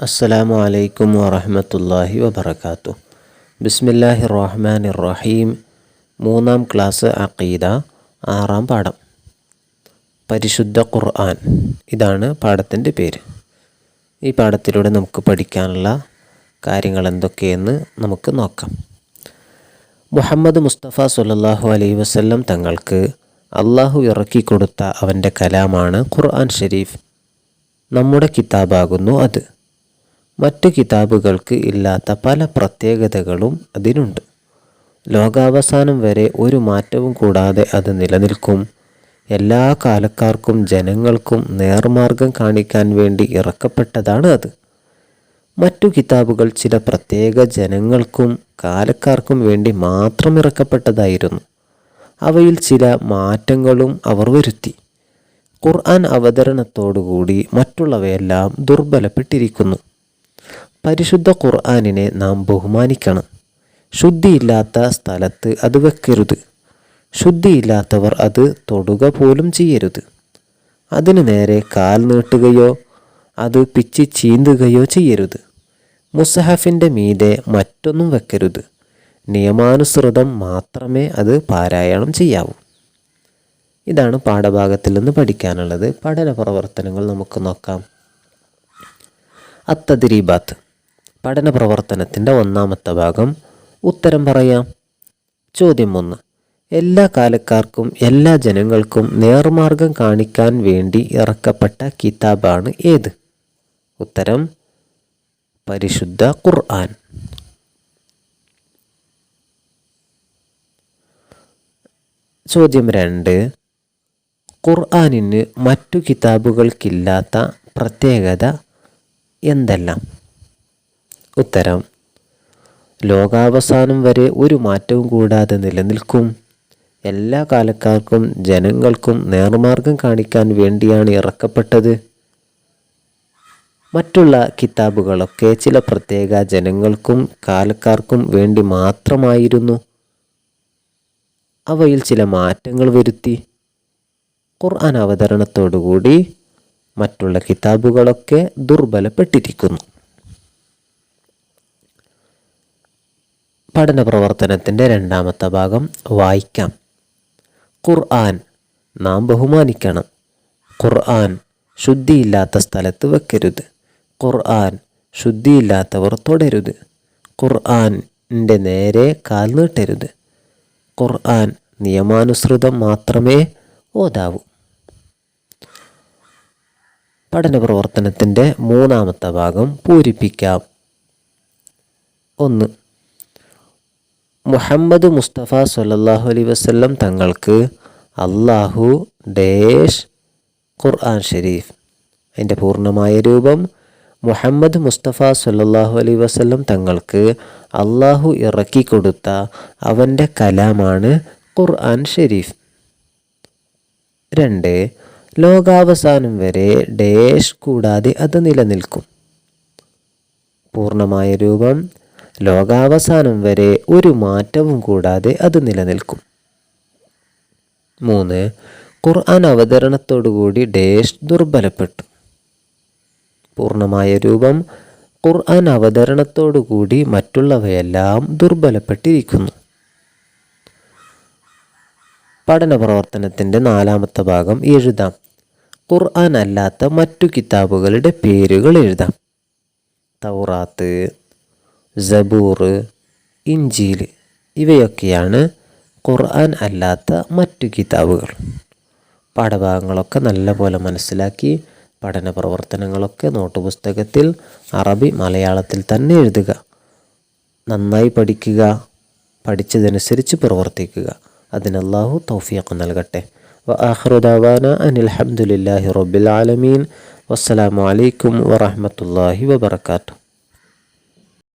അസ്സലാമു അലൈക്കും വറഹ്മത്തുള്ളാഹി വബറകാതുഹു. ബിസ്മില്ലാഹിർ റഹ്മാനിർ റഹീം. 3-ാം ക്ലാസ് അഖീദ, 6-ാം പാഠം, പരിശുദ്ധ ഖുർആൻ. ഇതാണ് പാഠത്തിൻ്റെ പേര്. ഈ പാഠത്തിലൂടെ നമുക്ക് പഠിക്കാനുള്ള കാര്യങ്ങൾ എന്തൊക്കെയെന്ന് നമുക്ക് നോക്കാം. മുഹമ്മദ് മുസ്തഫ സ്വല്ലല്ലാഹു അലൈഹി വസല്ലം തങ്ങൾക്ക് അള്ളാഹു ഇറക്കിക്കൊടുത്ത അവൻ്റെ കലാമാണ് ഖുർആൻ ഷരീഫ്. നമ്മുടെ കിതാബാകുന്നു അത്. മറ്റു കിതാബുകൾക്ക് ഇല്ലാത്ത പല പ്രത്യേകതകളും അതിനുണ്ട്. ലോകാവസാനം വരെ ഒരു മാറ്റവും കൂടാതെ അത് നിലനിൽക്കും. എല്ലാ കാലക്കാർക്കും ജനങ്ങൾക്കും നേർമാർഗം കാണിക്കാൻ വേണ്ടി ഇറക്കപ്പെട്ടതാണ് അത്. മറ്റു കിതാബുകൾ ചില പ്രത്യേക ജനങ്ങൾക്കും കാലക്കാർക്കും വേണ്ടി മാത്രം ഇറക്കപ്പെട്ടതായിരുന്നു. അവയിൽ ചില മാറ്റങ്ങളും അവർ വരുത്തി. ഖുർആൻ അവതരണത്തോടുകൂടി മറ്റുള്ളവയെല്ലാം ദുർബലപ്പെട്ടിരിക്കുന്നു. പരിശുദ്ധ ഖുർആനിനെ നാം ബഹുമാനിക്കണം. ശുദ്ധിയില്ലാത്ത സ്ഥലത്ത് അത് വെക്കരുത്. ശുദ്ധിയില്ലാത്തവർ അത് തൊടുക പോലും ചെയ്യരുത്. അതിനു നേരെ കാൽ നീട്ടുകയോ അത് പിച്ചി ചീന്തുകയോ ചെയ്യരുത്. മുസ്ഹഫിൻ്റെ മീതെ മറ്റൊന്നും വെക്കരുത്. നിയമാനുസൃതം മാത്രമേ അത് പാരായണം ചെയ്യാവൂ. ഇതാണ് പാഠഭാഗത്തിൽ നിന്ന് പഠിക്കാനുള്ളത്. പഠന പ്രവർത്തനങ്ങൾ നമുക്ക് നോക്കാം. അത്തദ്രീബാത്ത്, പഠന പ്രവർത്തനത്തിൻ്റെ 1-ാമത്തെ ഭാഗം. ഉത്തരം പറയാം. ചോദ്യം 1. എല്ലാ കാലക്കാർക്കും എല്ലാ ജനങ്ങൾക്കും നേർമാർഗം കാണിക്കാൻ വേണ്ടി ഇറക്കപ്പെട്ട കിതാബാണ് ഏത്? ഉത്തരം പരിശുദ്ധ ഖുർആൻ. ചോദ്യം 2. ഖുർആനിന് മറ്റു കിതാബുകൾക്കില്ലാത്ത പ്രത്യേകത എന്തെല്ലാം? ഉത്തരം ലോകാവസാനം വരെ ഒരു മാറ്റവും കൂടാതെ നിലനിൽക്കും. എല്ലാ കാലക്കാർക്കും ജനങ്ങൾക്കും നേർമാർഗം കാണിക്കാൻ വേണ്ടിയാണ് ഇറക്കപ്പെട്ടത്. മറ്റുള്ള കിതാബുകളൊക്കെ ചില പ്രത്യേക ജനങ്ങൾക്കും കാലക്കാർക്കും വേണ്ടി മാത്രമായിരുന്നു. അവയിൽ ചില മാറ്റങ്ങൾ വരുത്തി. ഖുർആൻ അവതരണത്തോടുകൂടി മറ്റുള്ള കിതാബുകളൊക്കെ ദുർബലപ്പെട്ടിരിക്കുന്നു. പഠന പ്രവർത്തനത്തിൻ്റെ 2-ാമത്തെ ഭാഗം വായിക്കാം. ഖുർആൻ നാം ബഹുമാനിക്കണം. ഖുർആൻ ശുദ്ധിയില്ലാത്ത സ്ഥലത്ത് വെക്കരുത്. ഖുർആൻ ശുദ്ധിയില്ലാത്തവർ തൊടരുത്. ഖുർആൻ്റെ നേരെ കാൽ നീട്ടരുത്. ഖുർആൻ നിയമാനുസൃതം മാത്രമേ ഓതാവൂ. പഠന പ്രവർത്തനത്തിൻ്റെ 3-ാമത്തെ ഭാഗം പൂരിപ്പിക്കാം. 1. മുഹമ്മദ് മുസ്തഫ സ്വല്ലല്ലാഹു അലൈഹി വസല്ലം തങ്ങൾക്ക് അള്ളാഹു ഡേഷ് ഖുർആൻ ഷരീഫ്. അതിൻ്റെ പൂർണ്ണമായ രൂപം: മുഹമ്മദ് മുസ്തഫ സ്വല്ലല്ലാഹു അലൈഹി വസല്ലം തങ്ങൾക്ക് അള്ളാഹു ഇറക്കിക്കൊടുത്ത അവൻ്റെ കലാമാണ് ഖുർആൻ ഷരീഫ്. 2. ലോകാവസാനം വരെ ഡേഷ് കൂടാതെ അത് നിലനിൽക്കും. പൂർണ്ണമായ രൂപം: ലോകാവസാനം വരെ ഒരു മാറ്റവും കൂടാതെ അത് നിലനിൽക്കും. 3. ഖുർആൻ അവതരണത്തോടുകൂടി ഡേഷ് ദുർബലപ്പെട്ടു. പൂർണ്ണമായ രൂപം: ഖുർആൻ അവതരണത്തോടുകൂടി മറ്റുള്ളവയെല്ലാം ദുർബലപ്പെട്ടിരിക്കുന്നു. പഠന പ്രവർത്തനത്തിൻ്റെ 4-ാമത്തെ ഭാഗം എഴുതാം. ഖുർആൻ അല്ലാത്ത മറ്റു കിതാബുകളുടെ പേരുകൾ എഴുതാം. തൗറാത്ത്, സബൂർ, ഇഞ്ചീൽ ഇവയൊക്കെയാണ് ഖുർആൻ അല്ലാത്ത മറ്റു കിതാബുകൾ. പാഠഭാഗങ്ങളൊക്കെ നല്ലപോലെ മനസ്സിലാക്കി പഠന പ്രവർത്തനങ്ങളൊക്കെ നോട്ട് പുസ്തകത്തിൽ അറബി മലയാളത്തിൽ തന്നെ എഴുതുക. നന്നായി പഠിക്കുക. പഠിച്ചതനുസരിച്ച് പ്രവർത്തിക്കുക. അതിന് അല്ലാഹു തൗഫീഖ് നൽകട്ടെ. വആഖിറു ദഅവാന അനിൽ ഹംദുലില്ലാഹി റബ്ബിൽ ആലമീൻ. വസ്സലാമു അലൈക്കും വറഹ്മത്തുള്ളാഹി വബറകാതുഹു.